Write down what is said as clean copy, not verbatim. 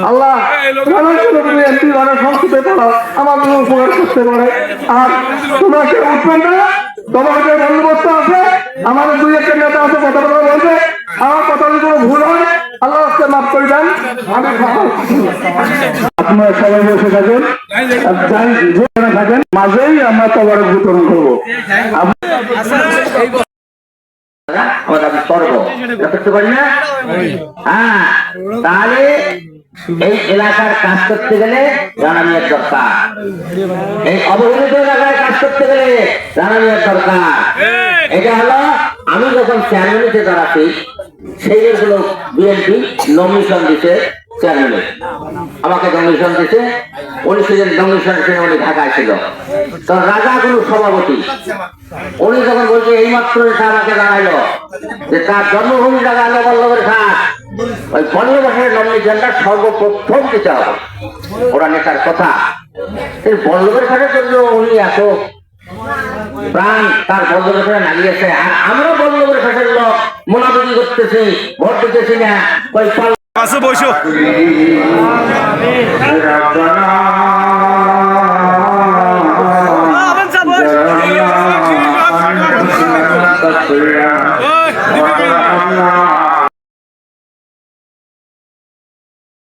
আল্লাহ তুমি এমপি মানে সংসদে পড়াও আমার উপকার করতে পারে আর তোমাকে উঠবেন না তোমাকে বন্দোবস্ত আছে আমাদের দুই একটা নেতা আছে কথা বলা বলবে আমার কথা যদি কোনো ভুল হয় আল্লাহ আজকে মাফ করে দেন আমি আপনারা সবাই বসে থাকেন থাকেন মাঝেই আমরা তবারক বিতরণ করবো তাহলে এই এলাকার কাজ করতে গেলে রানামিয়ার দরকার, এই অবহেলিত এলাকায় কাজ করতে গেলে রানামিয়ার দরকার। এটা হলো আমি যখন চেয়ারম্যানিতে দাঁড়াচ্ছি সেই হলো বিএনপি নমিশন দিতে, চেয়ারম্যান আমাকে নমিশন দিতে, উনি সেদিন নমিশন দিতে উনি ঢাকায় ছিল। তো রাজা কোনো সভাপতি উনি যখন বলছে এইমাত্র এটা আমাকে জানাইলো যে তার জন্মভূমি জায়গা হলো বল্লভের ঘাট, ওই 15 বছরের নমিশনটা সর্বপ্রথম দিতে হবে। ওরা নেতার কথা এই বল্লভের ঘাটের জন্য উনি এত প্রাণ তার বল্লভের ঘাটে লাগিয়েছে, আর আমরা বল্লভের ঘাটের লোক মোনাবিকি করতেছি, ভোট দিতেছি না। ওই পাশে বসো আবেন